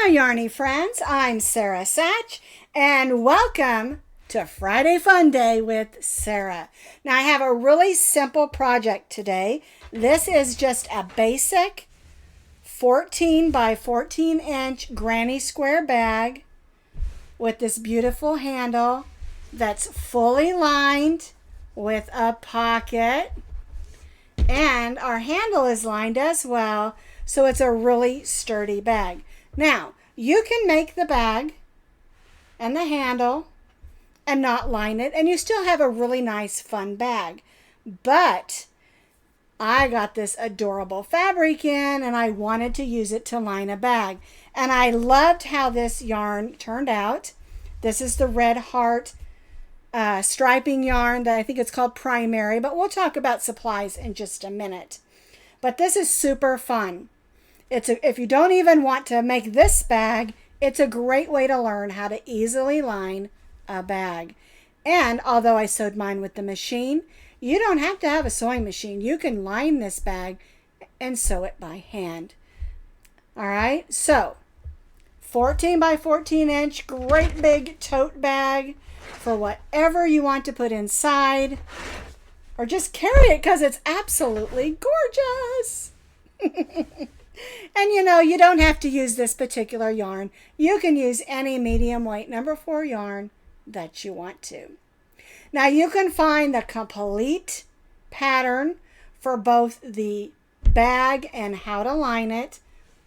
my yarny friends, I'm Sara Sach, and welcome to Friday Fun Day with Sara. Now I have a really simple project today. This is just a basic 14 by 14 inch granny square bag with this beautiful handle that's fully lined with a pocket, and our handle is lined as well, so it's a really sturdy bag. Now, you can make the bag and the handle and not line it, and you still have a really nice, fun bag. But I got this adorable fabric in, and I wanted to use it to line a bag. And I loved how this yarn turned out. This is the Red Heart striping yarn that I think it's called Primary, but we'll talk about supplies in just a minute. But this is super fun. If you don't even want to make this bag, it's a great way to learn how to easily line a bag. And although I sewed mine with the machine, you don't have to have a sewing machine. You can line this bag and sew it by hand. All right, so 14 by 14 inch, great big tote bag for whatever you want to put inside, or just carry it because it's absolutely gorgeous. And you know, you don't have to use this particular yarn. You can use any medium weight number 4 yarn that you want to. Now you can find the complete pattern for both the bag and how to line it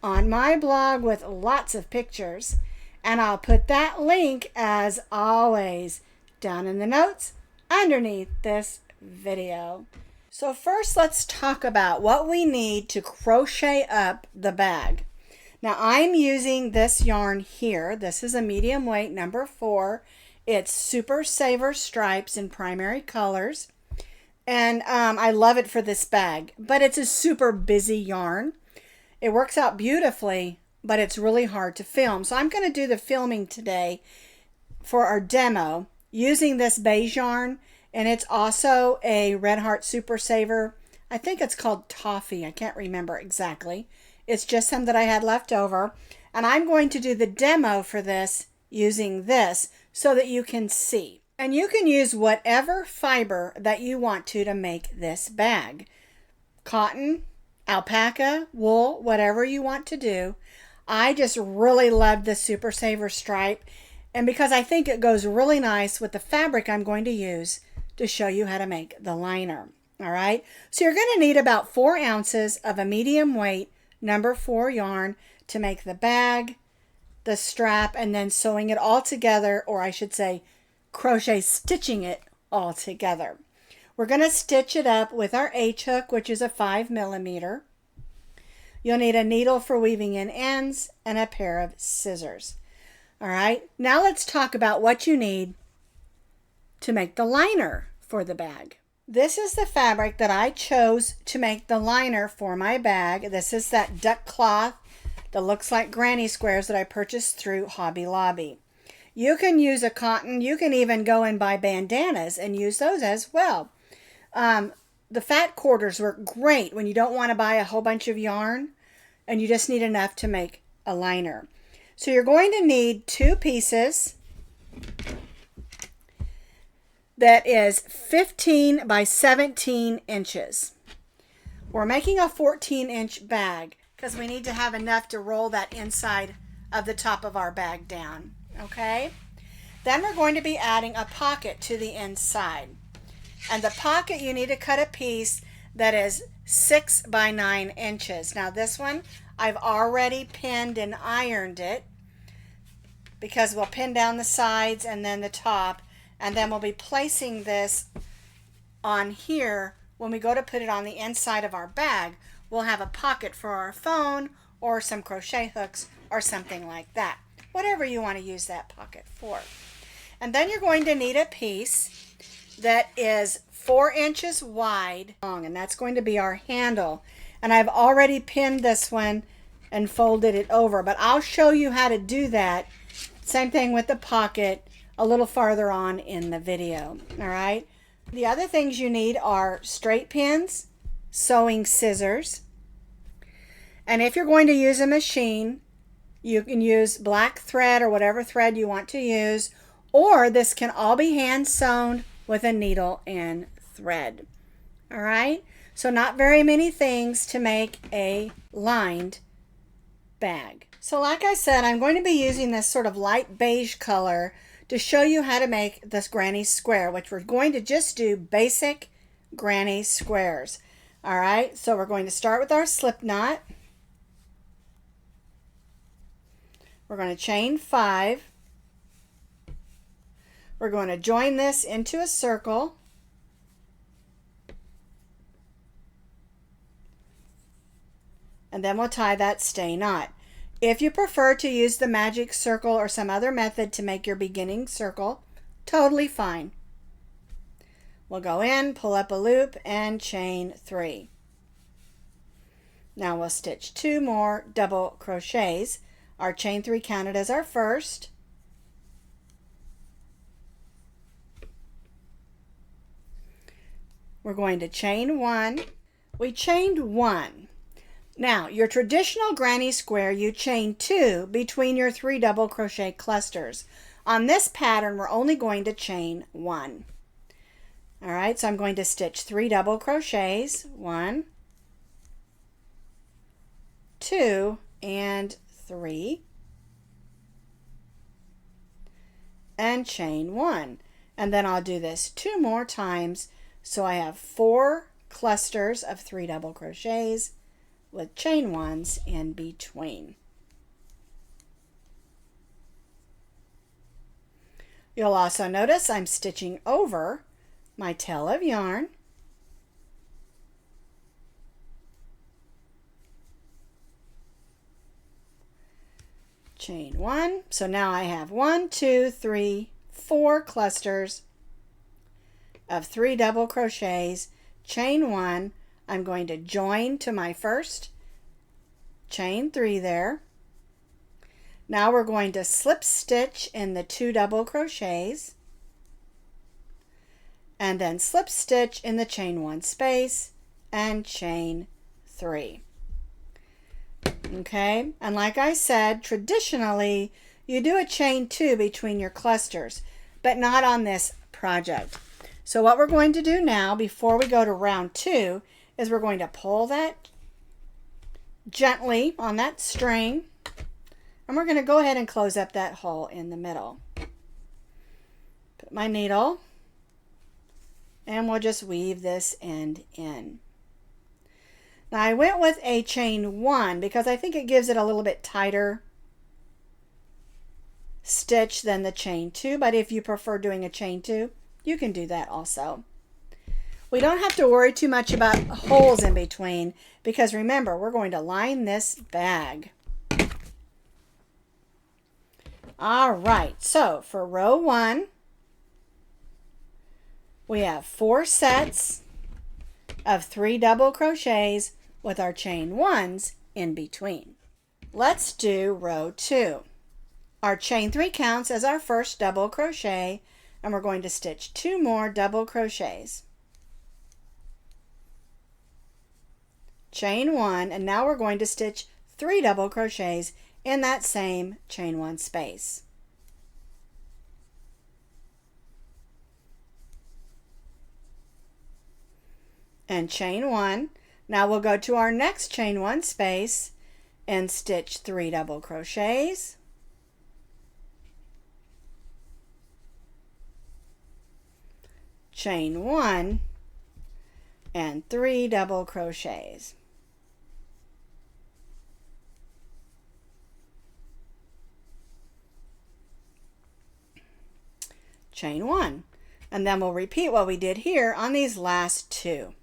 on my blog with lots of pictures. And I'll put that link, as always, down in the notes underneath this video. So first, let's talk about what we need to crochet up the bag. Now I'm using this yarn here. This is a medium weight number 4. It's Super Saver stripes in primary colors. And I love it for this bag, but it's a super busy yarn. It works out beautifully, but it's really hard to film. So I'm going to do the filming today for our demo using this beige yarn. And it's also a Red Heart Super Saver. I think it's called Toffee. I can't remember exactly. It's just some that I had left over. And I'm going to do the demo for this using this so that you can see. And you can use whatever fiber that you want to make this bag. Cotton, alpaca, wool, whatever you want to do. I just really love the Super Saver stripe. And because I think it goes really nice with the fabric I'm going to use to show you how to make the liner. All right, so you're going to need about 4 ounces of a medium weight number 4 yarn to make the bag, the strap, and then sewing it all together, or I should say crochet stitching it all together. We're going to stitch it up with our H hook, which is a 5 millimeter. You'll need a needle for weaving in ends and a pair of scissors. All right, now let's talk about what you need to make the liner for the bag. This is the fabric that I chose to make the liner for my bag. This is that duck cloth that looks like granny squares that I purchased through Hobby Lobby. You can use a cotton. You can even go and buy bandanas and use those as well. The fat quarters work great when you don't want to buy a whole bunch of yarn and you just need enough to make a liner. So you're going to need 2 pieces that is 15 by 17 inches. We're making a 14-inch bag because we need to have enough to roll that inside of the top of our bag down. Okay? Then we're going to be adding a pocket to the inside. And the pocket, you need to cut a piece that is 6 by 9 inches. Now this one, I've already pinned and ironed it because we'll pin down the sides and then the top. And then we'll be placing this on here. When we go to put it on the inside of our bag, we'll have a pocket for our phone or some crochet hooks or something like that. Whatever you want to use that pocket for. And then you're going to need a piece that is 4 inches wide long, and that's going to be our handle. And I've already pinned this one and folded it over, but I'll show you how to do that. Same thing with the pocket a little farther on in the video. All right, the other things you need are straight pins, sewing scissors, and if you're going to use a machine, You can use black thread or whatever thread you want to use, or this can all be hand sewn with a needle and thread. All right, so not very many things to make a lined bag. So like I said, I'm going to be using this sort of light beige color to show you how to make this granny square, which we're going to just do basic granny squares. All right, so we're going to start with our slip knot. We're going to chain 5. We're going to join this into a circle. And then we'll tie that stay knot. If you prefer to use the magic circle or some other method to make your beginning circle, totally fine. We'll go in, pull up a loop, and chain 3. Now we'll stitch 2 more double crochets. Our chain 3 counted as our first. We're going to chain 1. We chained 1. Now, your traditional granny square, you chain 2 between your 3 double crochet clusters. On this pattern, we're only going to chain 1. All right, so I'm going to stitch 3 double crochets, 1, 2, and 3, and chain 1. And then I'll do this 2 more times, so I have 4 clusters of 3 double crochets with chain 1s in between. You'll also notice I'm stitching over my tail of yarn. Chain 1. So now I have 1, 2, 3, 4 clusters of 3 double crochets, chain 1. I'm going to join to my first, chain 3 there. Now we're going to slip stitch in the 2 double crochets and then slip stitch in the chain 1 space and chain 3. Okay, and like I said, traditionally you do a chain 2 between your clusters, but not on this project. So what we're going to do now before we go to round 2 is we're going to pull that gently on that string, and we're going to go ahead and close up that hole in the middle. Put my needle, and we'll just weave this end in. Now I went with a chain 1 because I think it gives it a little bit tighter stitch than the chain 2, but if you prefer doing a chain 2, you can do that also. We don't have to worry too much about holes in between because remember, we're going to line this bag. All right, so for row 1, we have 4 sets of 3 double crochets with our chain 1s in between. Let's do row 2. Our chain 3 counts as our first double crochet, and we're going to stitch 2 more double crochets. Chain 1, and now we're going to stitch 3 double crochets in that same chain 1 space. And chain 1. Now we'll go to our next chain 1 space and stitch 3 double crochets. Chain 1 and 3 double crochets. Chain 1, and then we'll repeat what we did here on these last 2.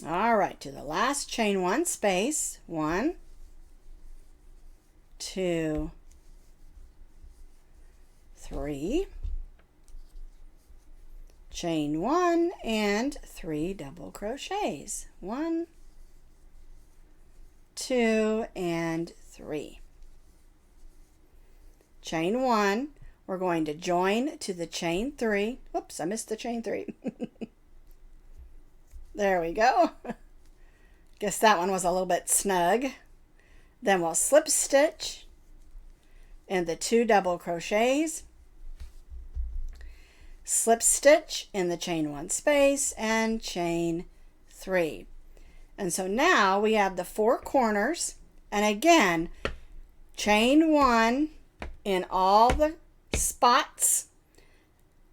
All right, to the last chain 1 space, 1, 2, 3, chain 1 and 3 double crochets. 1, 2, and 3. Chain 1, we're going to join to the chain 3. Whoops, I missed the chain 3. There we go. Guess that one was a little bit snug. Then we'll slip stitch in the 2 double crochets, slip stitch in the chain 1 space, and chain 3. And so now we have the 4 corners, and again, chain 1 in all the spots,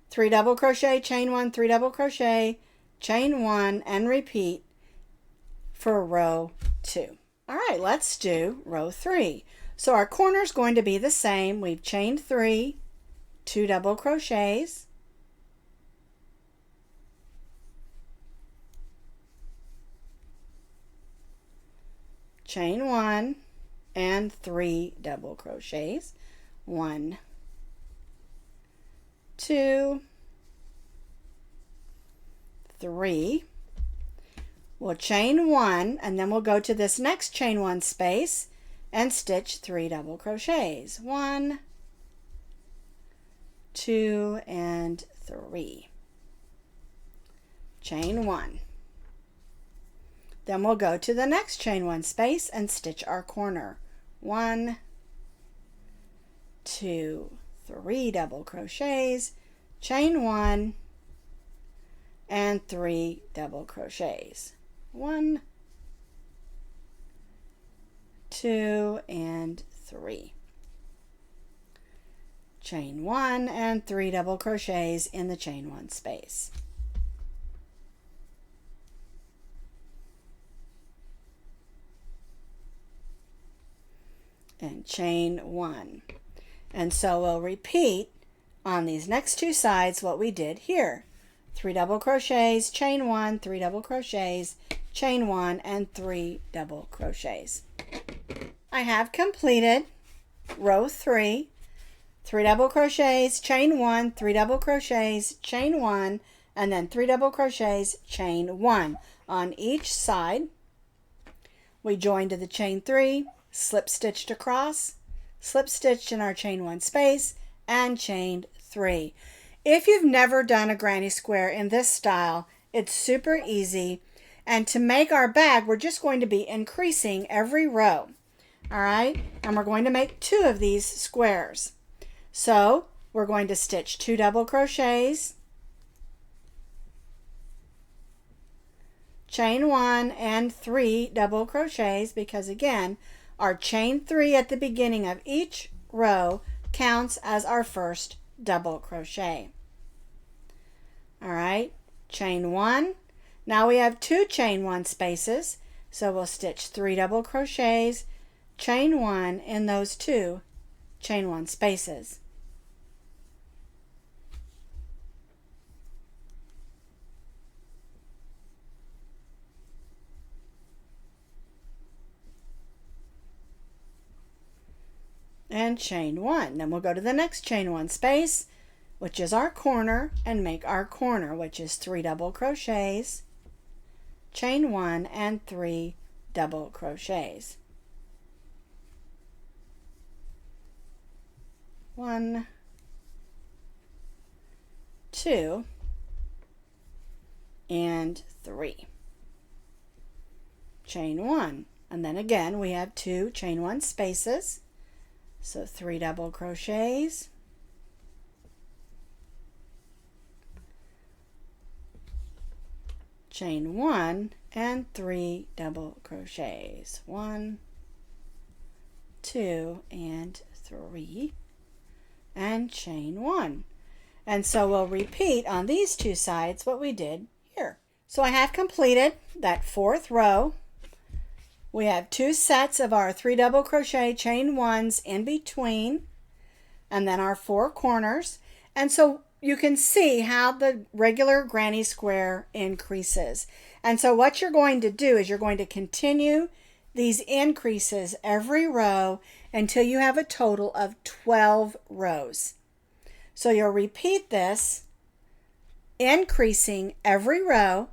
3 double crochet, chain 1, 3 double crochet, chain 1, and repeat for row 2. All right, let's do row 3. So our corner is going to be the same. We've chained 3, 2 double crochets, chain 1, and 3 double crochets. 1, 2, 3. We'll chain 1, and then we'll go to this next chain 1 space and stitch 3 double crochets. 1, 2, and 3. Chain 1. Then we'll go to the next chain 1 space and stitch our corner. 1, 2, 3 double crochets, chain 1, and 3 double crochets. 1, 2, and 3. Chain 1 and 3 double crochets in the chain 1 space. And chain 1. And so we'll repeat on these next 2 sides what we did here. 3 double crochets, chain 1, 3 double crochets, chain 1, and 3 double crochets. I have completed row 3. 3 double crochets, chain 1, 3 double crochets, chain 1, and then 3 double crochets, chain 1 on each side. We joined to the chain 3, slip stitched across, slip stitched in our chain 1 space, and chained 3. If you've never done a granny square in this style, it's super easy. And to make our bag, we're just going to be increasing every row. All right, and we're going to make 2 of these squares. So we're going to stitch 2 double crochets, chain 1, and 3 double crochets, because again, our chain 3 at the beginning of each row counts as our first double crochet. All right, chain 1. Now we have 2 chain 1 spaces, so we'll stitch 3 double crochets, chain 1 in those 2 chain 1 spaces. And chain 1. Then we'll go to the next chain 1 space, which is our corner, and make our corner, which is 3 double crochets, chain 1, and 3 double crochets. 1, 2, and 3. Chain 1, and then again we have 2 chain 1 spaces, so 3 double crochets, chain 1, and 3 double crochets. 1, 2, and 3, and chain 1. And so we'll repeat on these 2 sides what we did here. So I have completed that 4th row. We have 2 sets of our 3 double crochet chain 1s in between, and then our 4 corners. And so you can see how the regular granny square increases. And so what you're going to do is you're going to continue these increases every row until you have a total of 12 rows. So you'll repeat this increasing every row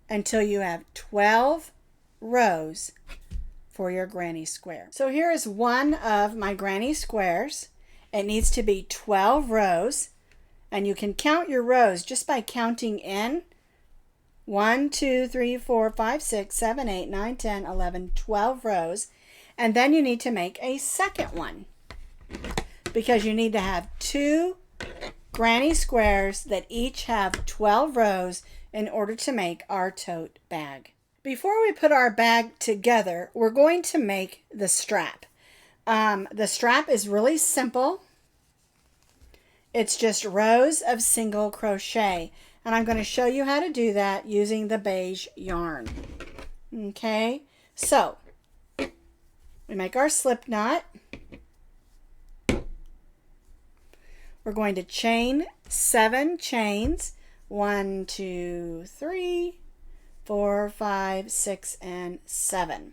until you have 12 rows for your granny square. So here is one of my granny squares. It needs to be 12 rows, and you can count your rows just by counting in 1, 2, 3, 4, 5, 6, 7, 8, 9, 10, 11, 12 rows. And then you need to make a second one because you need to have 2 granny squares that each have 12 rows in order to make our tote bag. Before we put our bag together, we're going to make the strap. The strap is really simple. It's just rows of single crochet. And I'm going to show you how to do that using the beige yarn. Okay, so we make our slip knot. We're going to chain 7 chains. 1, 2, 3, 4, 5, 6, and 7.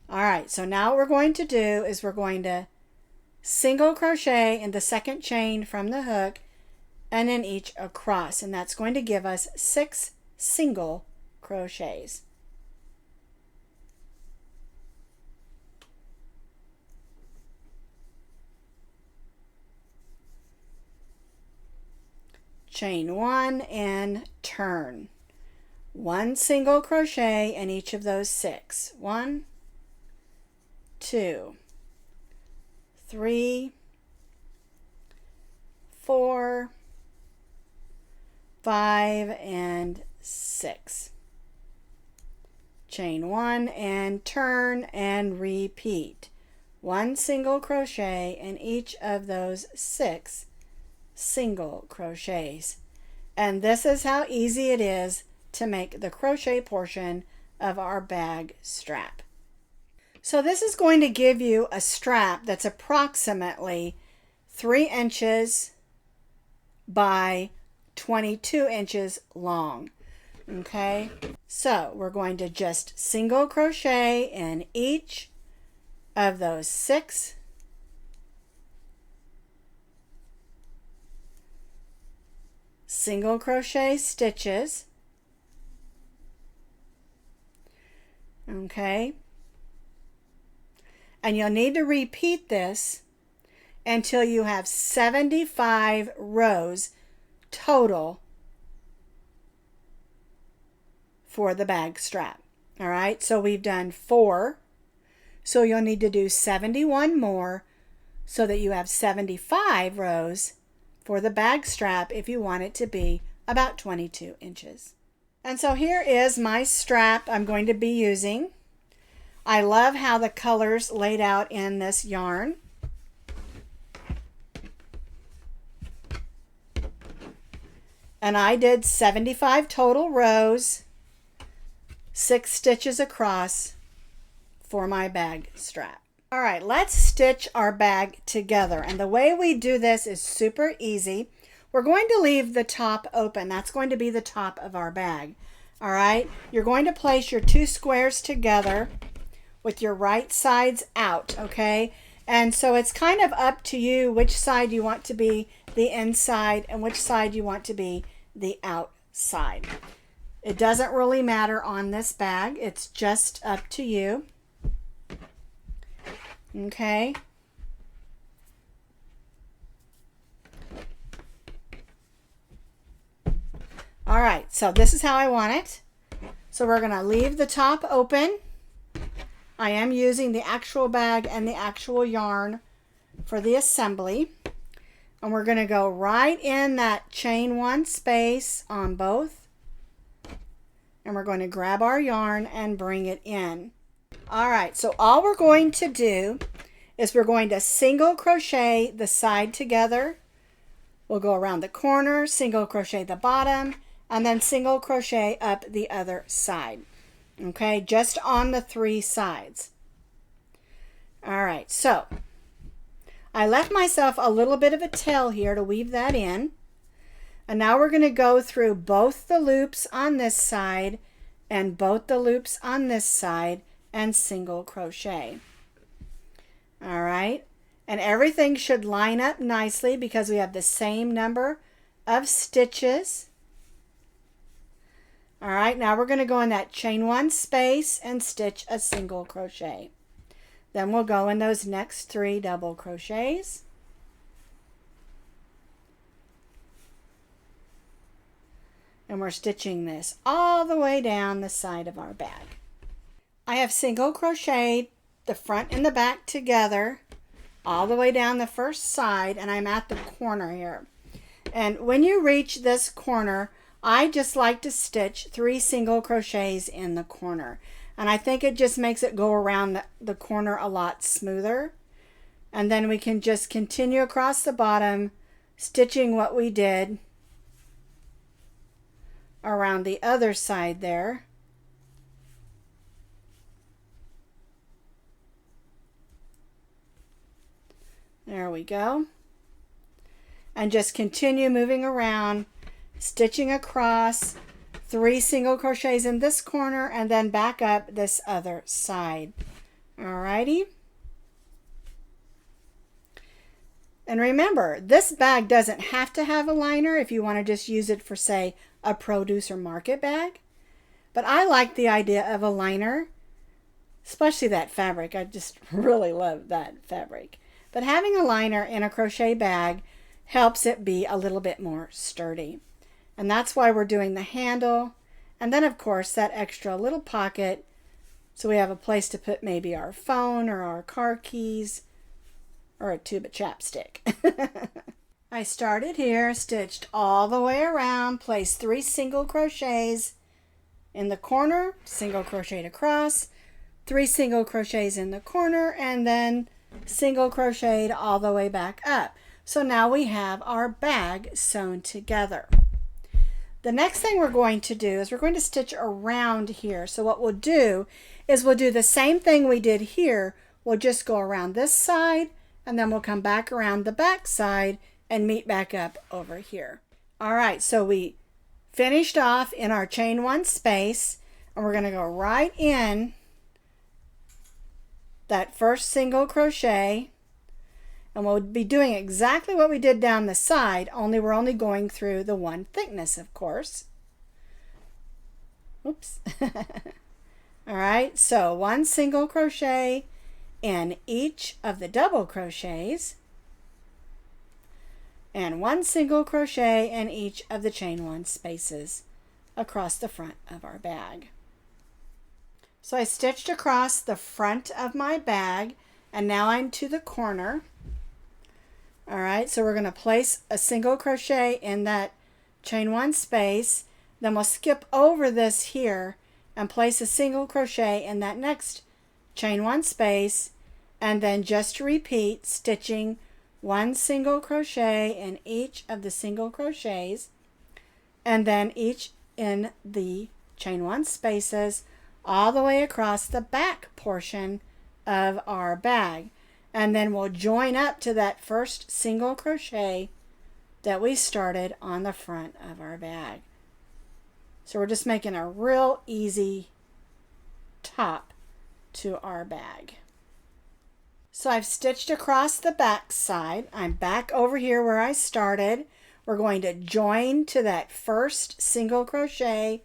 All right, so now what we're going to do is we're going to single crochet in the second chain from the hook and then each across, and that's going to give us 6 single crochets. Chain 1 and turn. 1 single crochet in each of those 6. 1, 2, 3, 4, 5, and 6. Chain 1 and turn and repeat. 1 single crochet in each of those 6 single crochets. And this is how easy it is to make the crochet portion of our bag strap. So this is going to give you a strap that's approximately 3 inches by 22 inches long. Okay, so we're going to just single crochet in each of those 6 single crochet stitches. Okay, and you'll need to repeat this until you have 75 rows total for the bag strap. All right, so we've done 4, so you'll need to do 71 more so that you have 75 rows for the bag strap if you want it to be about 22 inches. And so here is my strap I'm going to be using. I love how the colors laid out in this yarn. And I did 75 total rows, 6 stitches across for my bag strap. All right, let's stitch our bag together. And the way we do this is super easy. We're going to leave the top open. That's going to be the top of our bag. All right, you're going to place your 2 squares together with your right sides out, okay? And so it's kind of up to you which side you want to be the inside and which side you want to be the outside. It doesn't really matter on this bag. It's just up to you. Okay. All right, so this is how I want it. So we're going to leave the top open. I am using the actual bag and the actual yarn for the assembly. And we're going to go right in that chain 1 space on both. And we're going to grab our yarn and bring it in. All right, so all we're going to do is we're going to single crochet the side together. We'll go around the corner, single crochet the bottom, and then single crochet up the other side. Okay, just on the 3 sides. All right, so I left myself a little bit of a tail here to weave that in. And now we're going to go through both the loops on this side and both the loops on this side and single crochet. All right, and everything should line up nicely because we have the same number of stitches. All right, now we're going to go in that chain 1 space and stitch a single crochet. Then we'll go in those next 3 double crochets. And we're stitching this all the way down the side of our bag. I have single crocheted the front and the back together all the way down the first side, and I'm at the corner here. And when you reach this corner, I just like to stitch 3 single crochets in the corner. And I think it just makes it go around the corner a lot smoother. And then we can just continue across the bottom, stitching what we did around the other side there. There we go. And just continue moving around, stitching across 3 single crochets in this corner and then back up this other side. Alrighty. And remember, this bag doesn't have to have a liner if you want to just use it for, say, a produce or market bag. But I like the idea of a liner, especially that fabric. I just really love that fabric. But having a liner in a crochet bag helps it be a little bit more sturdy. And that's why we're doing the handle. And then, of course, that extra little pocket so we have a place to put maybe our phone or our car keys or a tube of chapstick. I started here, stitched all the way around, placed 3 single crochets in the corner, single crochet across, 3 single crochets in the corner, and then single crocheted all the way back up. So now we have our bag sewn together. The next thing we're going to do is we're going to stitch around here. So what we'll do is we'll do the same thing we did here. We'll just go around this side and then we'll come back around the back side and meet back up over here. All right, so we finished off in our chain 1 space and we're going to go right in that first single crochet, and we'll be doing exactly what we did down the side, only we're only going through the 1 thickness, of course. Oops. All right, so 1 single crochet in each of the double crochets and 1 single crochet in each of the chain 1 spaces across the front of our bag. So I stitched across the front of my bag and now I'm to the corner. All right, so we're going to place a single crochet in that chain 1 space, then we'll skip over this here and place a single crochet in that next chain 1 space, and then just repeat stitching 1 single crochet in each of the single crochets and then each in the chain 1 spaces all the way across the back portion of our bag. And then we'll join up to that first single crochet that we started on the front of our bag. So we're just making a real easy top to our bag. So I've stitched across the back side. I'm back over here where I started. We're going to join to that first single crochet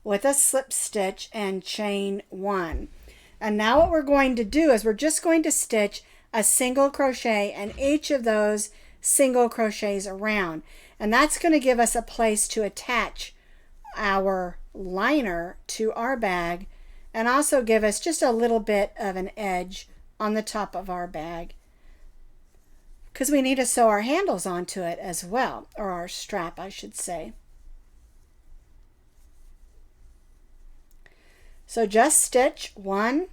with a slip stitch and chain 1. And now what we're going to do is we're just going to stitch a single crochet in each of those single crochets around, and that's going to give us a place to attach our liner to our bag and also give us just a little bit of an edge on the top of our bag because we need to sew our handles onto it as well, or our strap I should say. So just stitch 1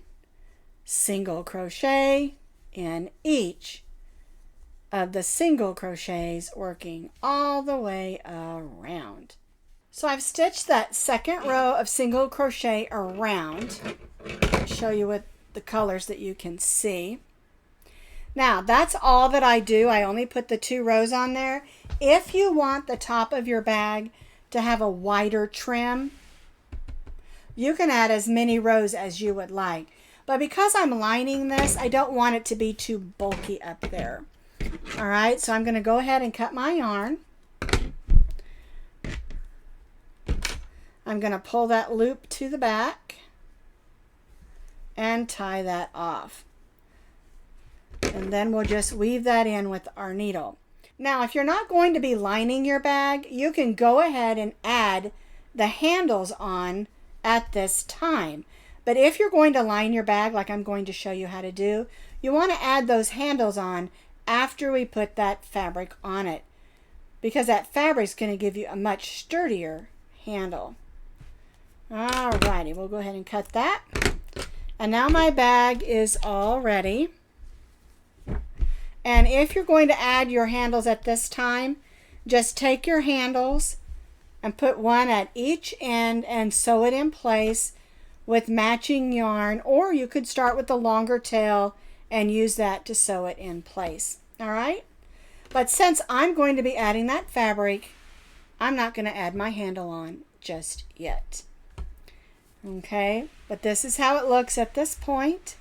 single crochet in each of the single crochets, working all the way around. So I've stitched that second row of single crochet around. I'll show you with the colors that you can see. Now that's all that I do. I only put the 2 rows on there. If you want the top of your bag to have a wider trim, you can add as many rows as you would like. But because I'm lining this, I don't want it to be too bulky up there. All right, so I'm going to go ahead and cut my yarn. I'm going to pull that loop to the back and tie that off. And then we'll just weave that in with our needle. Now, if you're not going to be lining your bag, you can go ahead and add the handles on at this time. But if you're going to line your bag, like I'm going to show you how to do, you want to add those handles on after we put that fabric on it, because that fabric is going to give you a much sturdier handle. Alrighty, we'll go ahead and cut that. And now my bag is all ready. And if you're going to add your handles at this time, just take your handles and put one at each end and sew it in place with matching yarn, or you could start with the longer tail and use that to sew it in place. All right? But since I'm going to be adding that fabric, I'm not going to add my handle on just yet. Okay, but this is how it looks at this point.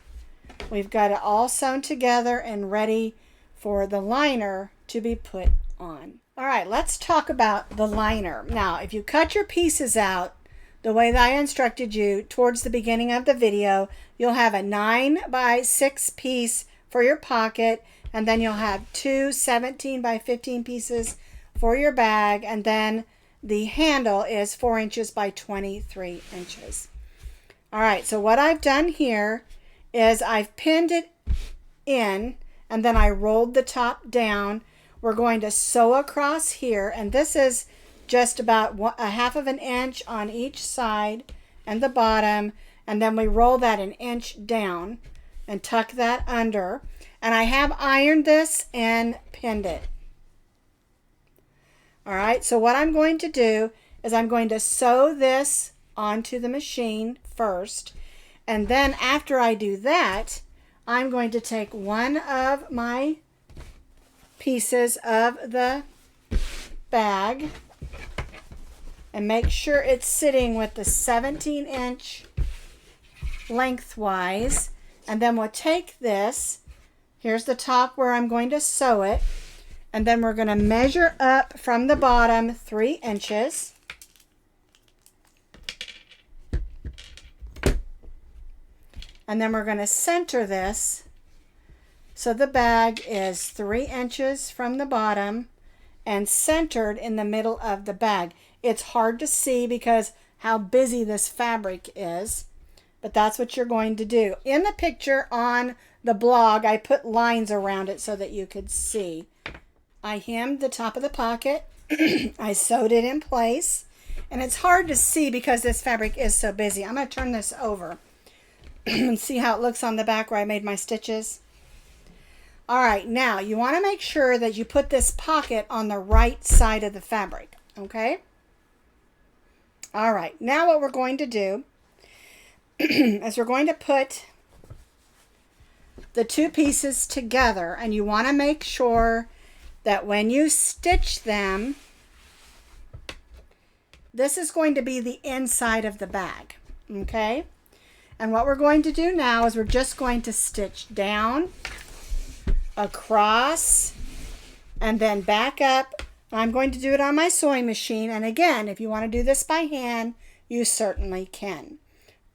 We've got it all sewn together and ready for the liner to be put on. All right, let's talk about the liner. Now, if you cut your pieces out the way that I instructed you towards the beginning of the video, you'll have a 9 by 6 piece for your pocket, and then you'll have two 17 by 15 pieces for your bag, and then the handle is 4 inches by 23 inches. All right, so what I've done here is I've pinned it in, and then I rolled the top down. We're going to sew across here, and this is just about a half of an inch on each side and the bottom, and then we roll that an inch down and tuck that under. And I have ironed this and pinned it. All right, so what I'm going to do is I'm going to sew this onto the machine first, and then after I do that, I'm going to take one of my pieces of the bag and make sure it's sitting with the 17-inch lengthwise, and then we'll take this, here's the top where I'm going to sew it, and then we're going to measure up from the bottom 3 inches. And then we're going to center this so the bag is 3 inches from the bottom and centered in the middle of the bag. It's hard to see because how busy this fabric is, but that's what you're going to do. In the picture on the blog, I put lines around it so that you could see. I hemmed the top of the pocket. I sewed it in place, and it's hard to see because this fabric is so busy. I'm going to turn this over and see how it looks on the back where I made my stitches. All right, now you want to make sure that you put this pocket on the right side of the fabric, okay? All right, now what we're going to do is we're going to put the two pieces together, and you want to make sure that when you stitch them, this is going to be the inside of the bag, okay? And what we're going to do now is we're just going to stitch down, across, and then back up. I'm going to do it on my sewing machine, and again, if you want to do this by hand, you certainly can.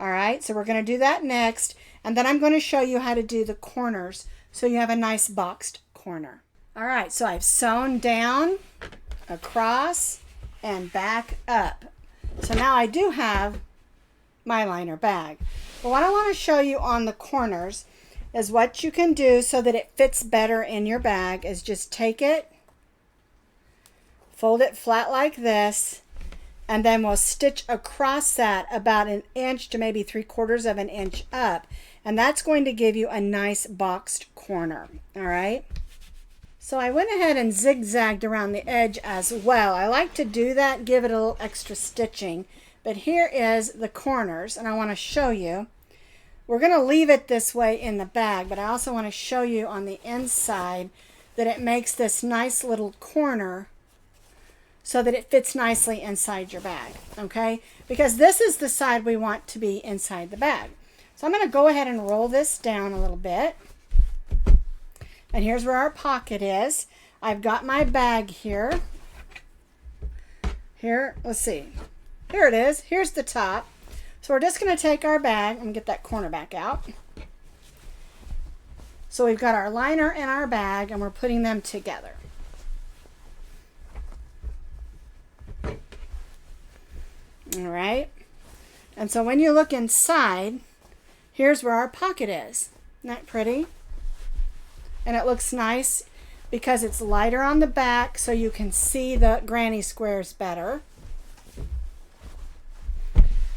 All right, so we're going to do that next, and then I'm going to show you how to do the corners so you have a nice boxed corner. All right, so I've sewn down, across, and back up. So now I do have my liner bag. But what I want to show you on the corners is what you can do so that it fits better in your bag is just take it, fold it flat like this, and then we'll stitch across that about an inch to maybe 3/4 of an inch up, and that's going to give you a nice boxed corner. All right, so I went ahead and zigzagged around the edge as well. I like to do that, give it a little extra stitching, but here is the corners, and I want to show you. We're going to leave it this way in the bag, but I also want to show you on the inside that it makes this nice little corner so that it fits nicely inside your bag, okay? Because this is the side we want to be inside the bag. So I'm going to go ahead and roll this down a little bit. And here's where our pocket is. I've got my bag here. Here, let's see. Here it is. Here's the top. So we're just going to take our bag and get that corner back out. So we've got our liner and our bag, and we're putting them together. All right. And so when you look inside, here's where our pocket is. Isn't that pretty? And it looks nice because it's lighter on the back so you can see the granny squares better.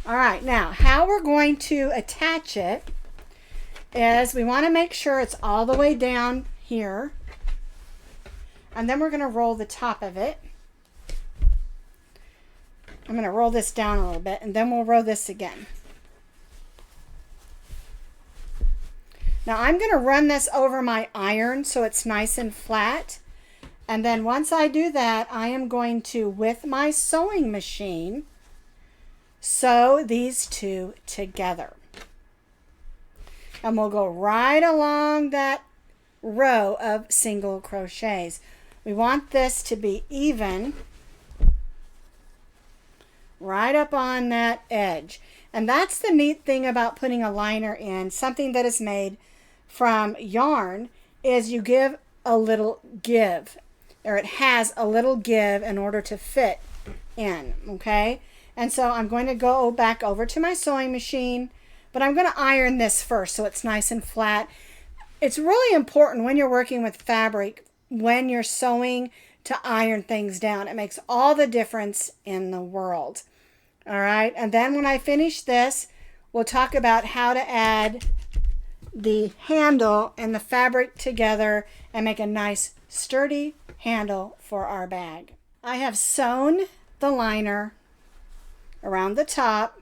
All right, now how we're going to attach it is we want to make sure it's all the way down here. And then we're going to roll the top of it. I'm going to roll this down a little bit, and then we'll roll this again. Now I'm going to run this over my iron so it's nice and flat. And then once I do that, I am going to, with my sewing machine, sew these two together. And we'll go right along that row of single crochets. We want this to be even right up on that edge. And that's the neat thing about putting a liner in something that is made from yarn, is you give a little give, or it has a little give in order to fit in, okay? And so I'm going to go back over to my sewing machine, but I'm going to iron this first so it's nice and flat. It's really important when you're working with fabric, when you're sewing, to iron things down. It makes all the difference in the world. All right, and then when I finish this, we'll talk about how to add the handle and the fabric together and make a nice sturdy handle for our bag. I have sewn the liner around the top,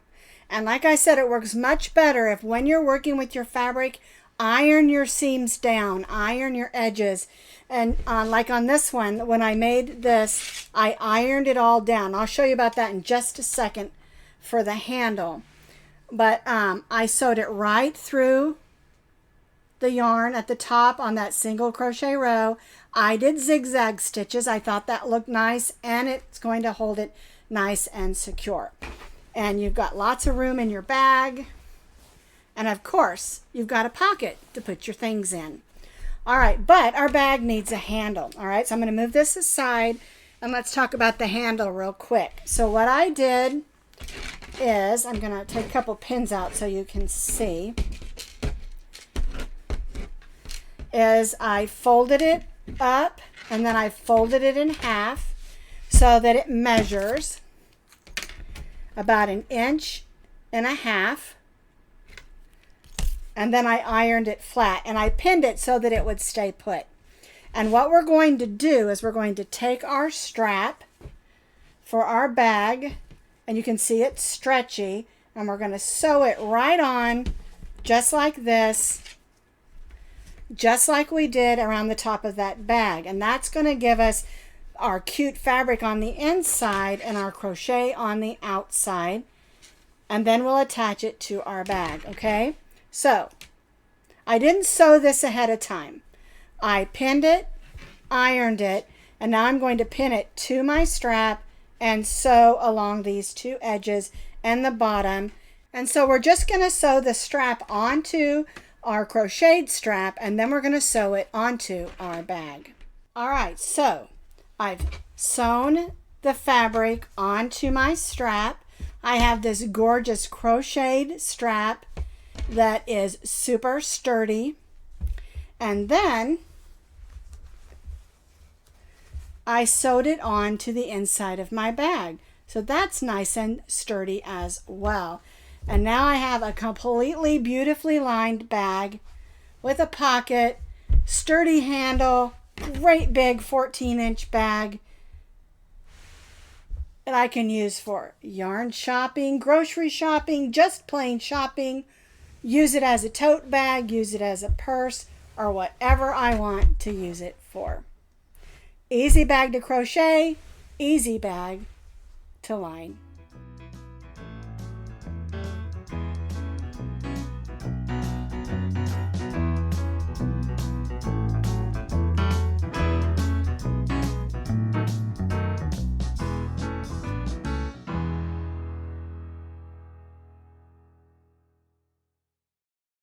and like I said, it works much better if when you're working with your fabric, iron your seams down, iron your edges. And like on this one, when I made this, I ironed it all down. I'll show you about that in just a second for the handle. But I sewed it right through the yarn at the top on that single crochet row. I did zigzag stitches. I thought that looked nice, and it's going to hold it nice and secure. And you've got lots of room in your bag. And of course, you've got a pocket to put your things in. All right, but our bag needs a handle. All right, so I'm going to move this aside, and let's talk about the handle real quick. So what I did is, I'm going to take a couple pins out so you can see, is I folded it up, and then I folded it in half so that it measures about 1.5 inches. And then I ironed it flat, and I pinned it so that it would stay put. And what we're going to do is we're going to take our strap for our bag, and you can see it's stretchy, and we're going to sew it right on just like this, just like we did around the top of that bag. And that's going to give us our cute fabric on the inside and our crochet on the outside. And then we'll attach it to our bag, okay? So, I didn't sew this ahead of time. I pinned it, ironed it, and now I'm going to pin it to my strap and sew along these two edges and the bottom. And so we're just going to sew the strap onto our crocheted strap, and then we're going to sew it onto our bag. All right, so I've sewn the fabric onto my strap. I have this gorgeous crocheted strap that is super sturdy, and then I sewed it on to the inside of my bag, so that's nice and sturdy as well. And now I have a completely beautifully lined bag with a pocket, sturdy handle, great big 14-inch bag that I can use for yarn shopping, grocery shopping, just plain shopping. Use it as a tote bag, use it as a purse, or whatever I want to use it for. Easy bag to crochet, easy bag to line.